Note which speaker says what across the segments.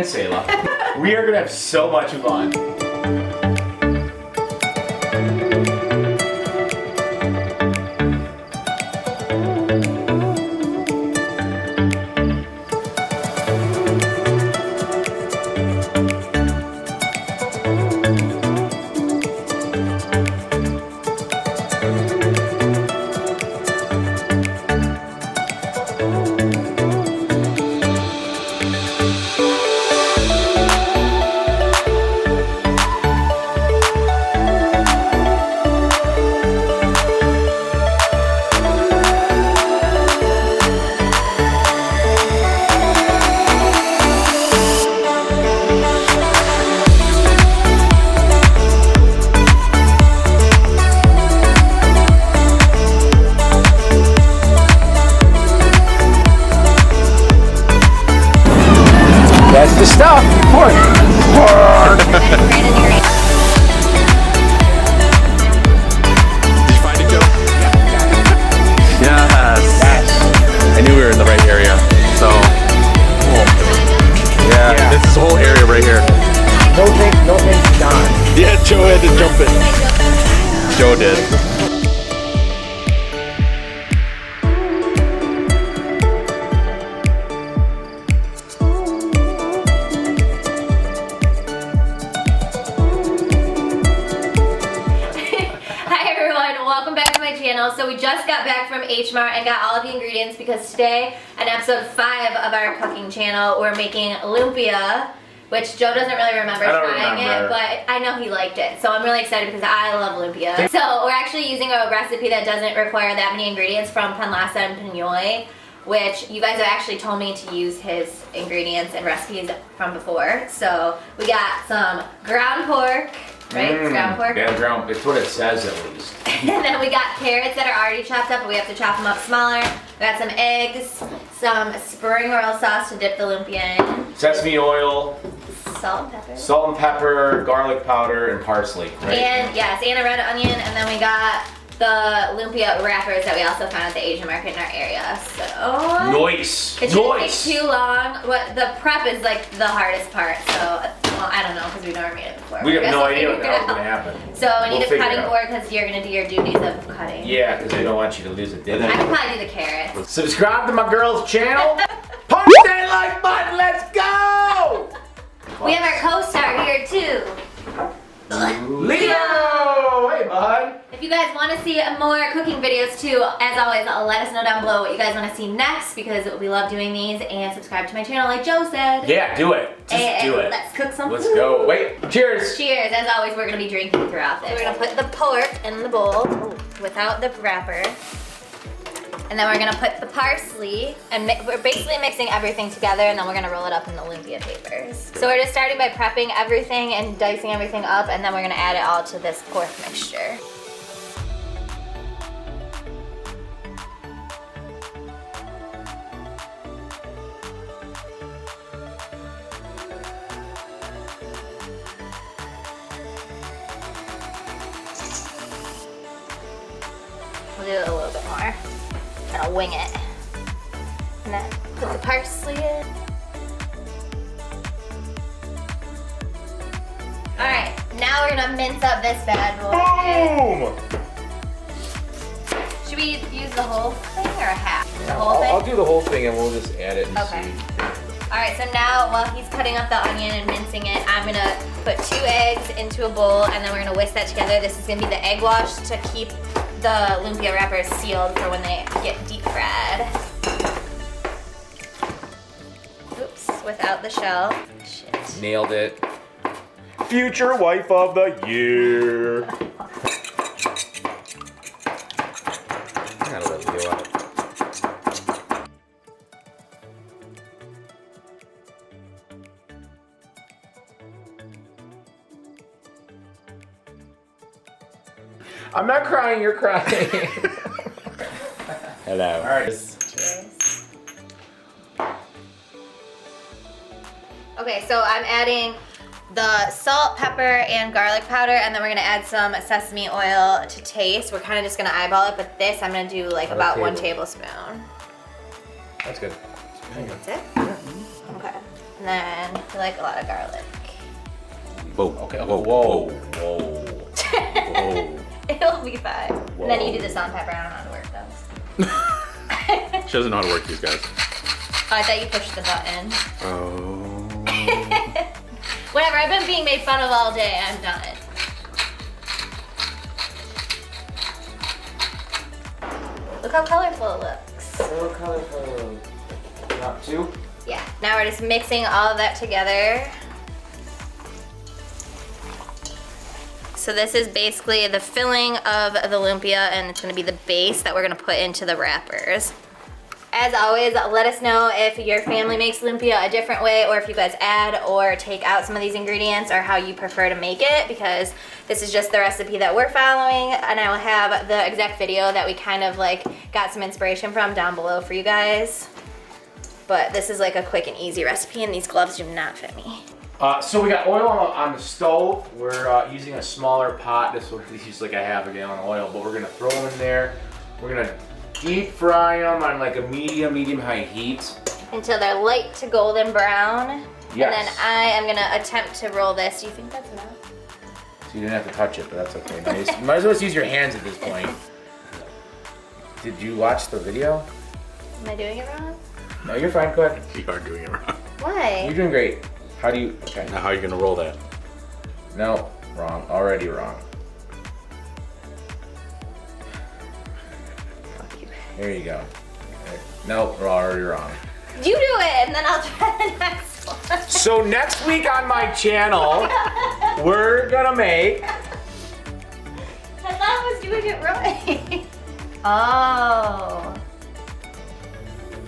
Speaker 1: and Sélah. We are gonna have so much fun. That's the stuff. Pork. Pork.
Speaker 2: Did you find it, Joe? Yes. I knew we were in the right area. So, cool. Yeah, this is the whole area right here.
Speaker 1: No thanks, Don.
Speaker 2: Yeah, Joe had to jump in. Joe did.
Speaker 3: So we just got back from H Mart and got all of the ingredients because today, on episode 5 of our cooking channel, we're making lumpia, which Joe doesn't really remember trying it, but I know he liked it. So I'm really excited because I love lumpia. So we're actually using a recipe that doesn't require that many ingredients from Panlasa and Pinoy, which you guys have actually told me to use his ingredients and recipes from before. So we got some ground pork. Right? It's ground pork?
Speaker 1: Yeah, ground. It's what it says at least.
Speaker 3: And then we got carrots that are already chopped up, but we have to chop them up smaller. We got some eggs, some spring roll sauce to dip the lumpia in.
Speaker 1: Sesame oil.
Speaker 3: Salt and pepper.
Speaker 1: Salt and pepper, garlic powder, and parsley. Right?
Speaker 3: And yes, and a red onion. And then we got the lumpia wrappers that we also found at the Asian market in our area. So
Speaker 1: nice.
Speaker 3: It shouldn't take too long. The prep is like the hardest part. So well, I don't know because we've never made it before.
Speaker 1: We have no idea what the hell's gonna happen.
Speaker 3: So we need a cutting board because you're gonna do your duties of cutting.
Speaker 1: Yeah, because they don't want you to lose a dip.
Speaker 3: I can probably do the carrots.
Speaker 1: Subscribe to my girl's channel. Punch that like button. Let's go.
Speaker 3: We have our co-star here too.
Speaker 1: Leo! Hey, bud.
Speaker 3: If you guys want to see more cooking videos too, as always, let us know down below what you guys want to see next because we love doing these, and subscribe to my channel like Joe said.
Speaker 1: Yeah, do it. Just do it.
Speaker 3: Let's cook some
Speaker 1: Let's
Speaker 3: food.
Speaker 1: go. Wait. Cheers.
Speaker 3: Cheers. As always, we're going to be drinking throughout this. We're going to put the pork in the bowl without the wrapper. And then we're gonna put the parsley, and we're basically mixing everything together, and then we're gonna roll it up in the lumpia papers. So we're just starting by prepping everything and dicing everything up, and then we're gonna add it all to this pork mixture. We'll do it a little bit more. Kind of wing it. And then put the parsley in. Alright, now we're gonna mince up this bad boy.
Speaker 1: Boom!
Speaker 3: Should we use the whole thing or a half? The
Speaker 1: Yeah,
Speaker 3: whole thing?
Speaker 1: I'll do the whole thing and we'll just add it and
Speaker 3: Okay.
Speaker 1: see.
Speaker 3: Alright, so now while he's cutting up the onion and mincing it, I'm gonna put 2 eggs into a bowl, and then we're gonna whisk that together. This is gonna be the egg wash to keep the lumpia wrappers sealed for when they get deep fried. Oops, without the shell. Shit.
Speaker 1: Nailed it. Future wife of the year. I gotta let Leo out. I'm not crying, you're crying. Hello. All right.
Speaker 3: Cheers. Okay, so I'm adding the salt, pepper, and garlic powder, and then we're gonna add some sesame oil to taste. We're kind of just gonna eyeball it, but this I'm gonna do like about 1 tablespoon.
Speaker 1: That's good.
Speaker 3: That's it? Okay. And then I like a lot of garlic.
Speaker 2: Whoa.
Speaker 1: Okay.
Speaker 2: Whoa.
Speaker 1: Whoa.
Speaker 2: Whoa.
Speaker 3: It'll be fine. And then you do the salt and pepper. I don't know how to work those.
Speaker 2: She doesn't know how to work these guys.
Speaker 3: Oh, I thought you pushed the button.
Speaker 2: Oh.
Speaker 3: Whatever, I've been being made fun of all day. I'm done. Look how colorful it looks.
Speaker 1: So colorful. Not two?
Speaker 3: Yeah, now we're just mixing all of that together. So this is basically the filling of the lumpia, and it's gonna be the base that we're gonna put into the wrappers. As always, let us know if your family makes lumpia a different way, or if you guys add or take out some of these ingredients, or how you prefer to make it, because this is just the recipe that we're following, and I will have the exact video that we kind of like got some inspiration from down below for you guys. But this is like a quick and easy recipe, and these gloves do not fit me.
Speaker 1: So we got oil on the stove. We're using a smaller pot. This will use like a half a gallon of oil, but we're gonna throw them in there. We're gonna deep fry them on like a medium-high heat.
Speaker 3: Until they're light to golden brown.
Speaker 1: Yes.
Speaker 3: And then I am gonna attempt to roll this. Do you think that's enough?
Speaker 1: So you didn't have to touch it, but that's okay. Nice. You might as well just use your hands at this point. Did you watch the video?
Speaker 3: Am I doing it wrong?
Speaker 1: No, you're fine. Go ahead.
Speaker 2: You are doing it wrong.
Speaker 3: Why?
Speaker 1: You're doing great. How do you? Okay.
Speaker 2: Now how are you gonna roll that?
Speaker 1: No, wrong. Already wrong.
Speaker 3: Fuck you.
Speaker 1: There you go. No, we're already wrong.
Speaker 3: You do it, and then I'll try the next one.
Speaker 1: So next week on my channel, we're gonna make.
Speaker 3: I thought I was doing it right. Oh.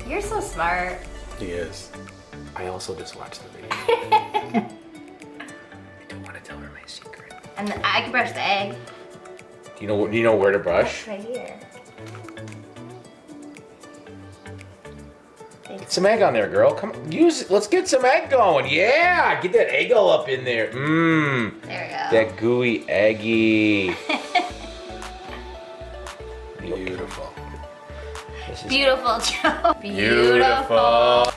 Speaker 3: You're so smart.
Speaker 2: He is.
Speaker 1: I also just watched the video. I don't want to tell her my secret.
Speaker 3: And then I can brush the egg.
Speaker 1: Do you know where to brush?
Speaker 3: Right here.
Speaker 1: Get some egg on there, girl. Come on, use it. Let's get some egg going. Yeah, get that egg all up in there. Mmm.
Speaker 3: There we go.
Speaker 1: That gooey eggy.
Speaker 2: Beautiful.
Speaker 1: This is
Speaker 3: Beautiful, Joe.
Speaker 1: beautiful.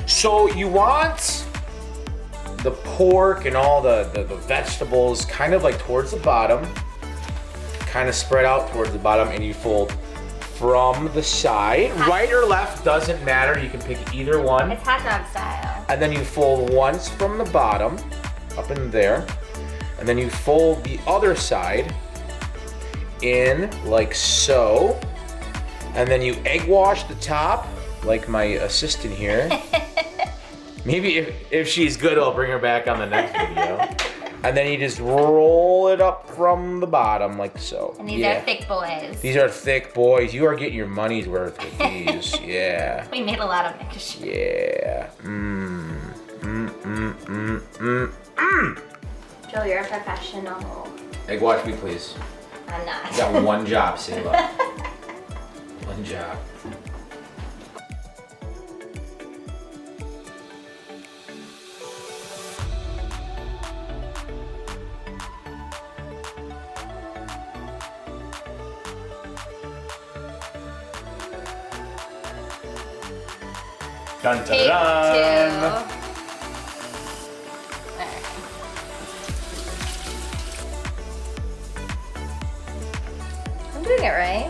Speaker 1: So you want the pork and all the vegetables kind of like towards the bottom, kind of spread out towards the bottom, and you fold from the side. Right or left doesn't matter. You can pick either one.
Speaker 3: It's hot dog style.
Speaker 1: And then you fold once from the bottom, up in there, and then you fold the other side in like so, and then you egg wash the top like my assistant here. Maybe if she's good, I'll bring her back on the next video. And then you just roll it up from the bottom like so.
Speaker 3: And these are thick boys.
Speaker 1: These are thick boys. You are getting your money's worth with these. Yeah.
Speaker 3: We made a lot of mix.
Speaker 1: Yeah.
Speaker 3: Joe, you're a professional.
Speaker 1: Egg wash me, please.
Speaker 3: I'm not.
Speaker 1: You got one job, Sélah. One job. Dun, dun,
Speaker 3: Take
Speaker 1: dun.
Speaker 3: 2. Alright. I'm doing it right.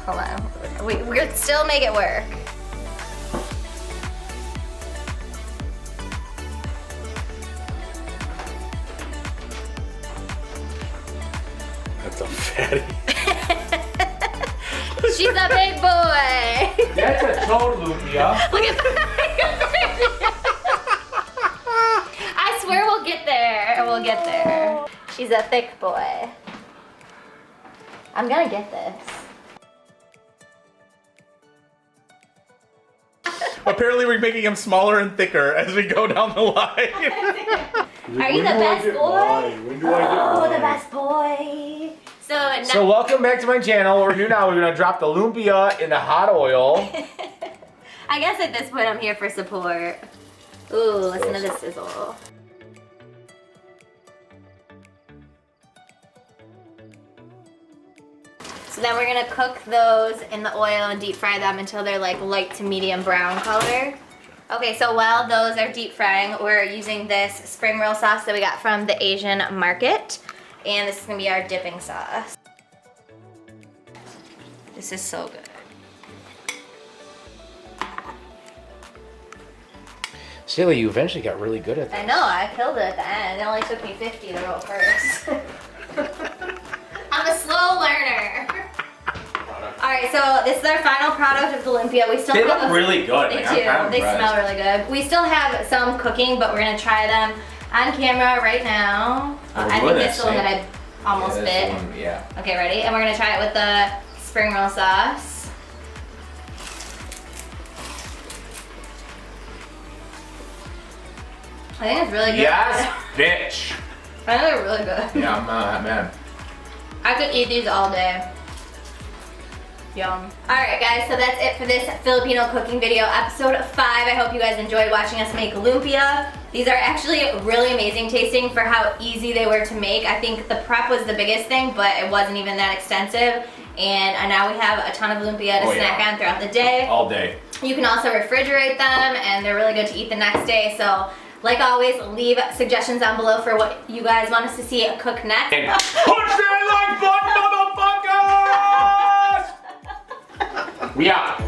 Speaker 3: Hold on. We're still make it work.
Speaker 2: That's a fatty.
Speaker 3: She's a big boy.
Speaker 1: That's a toad lumpia.
Speaker 3: Look at that. I swear we'll get there. We'll get there. She's a thick boy. I'm gonna get this.
Speaker 2: Apparently we're making him smaller and thicker as we go down the line.
Speaker 3: Are you the best boy?
Speaker 1: When do I get
Speaker 3: Oh,
Speaker 1: mine?
Speaker 3: the best boy. So But
Speaker 1: So welcome back to my channel. What we're doing now, we're gonna drop the lumpia in the hot oil.
Speaker 3: I guess at this point I'm here for support. Ooh, listen to this sizzle. So then we're gonna cook those in the oil and deep fry them until they're like light to medium brown color. Okay, so while those are deep frying, we're using this spring roll sauce that we got from the Asian market. And this is gonna be our dipping sauce. This is so good.
Speaker 1: Sélah, you eventually got really good at this.
Speaker 3: I know, I killed it at the end. It only took me 50 to roll first. I'm a slow learner. Alright, so this is our final product of the lumpia. We still
Speaker 2: They
Speaker 3: have
Speaker 2: look really good.
Speaker 3: They
Speaker 2: Like,
Speaker 3: do.
Speaker 2: I'm kind of
Speaker 3: They
Speaker 2: impressed.
Speaker 3: smell really good. We still have some cooking, but we're gonna try them on camera right now. I think this is the one that I almost bit.
Speaker 1: Yeah.
Speaker 3: Okay, ready? And we're gonna try it with the spring roll sauce. I think it's really good.
Speaker 2: Yes, bitch.
Speaker 3: I think they're really good.
Speaker 2: Yeah, man.
Speaker 3: I could eat these all day. Yum. Alright guys, so that's it for this Filipino cooking video, episode 5. I hope you guys enjoyed watching us make lumpia. These are actually really amazing tasting for how easy they were to make. I think the prep was the biggest thing, but it wasn't even that extensive. And now we have a ton of lumpia to snack on throughout the day.
Speaker 2: All day.
Speaker 3: You can also refrigerate them, and they're really good to eat the next day. So, like always, leave suggestions down below for what you guys want us to see cook next.
Speaker 2: And push that like button, motherfuckers! We out.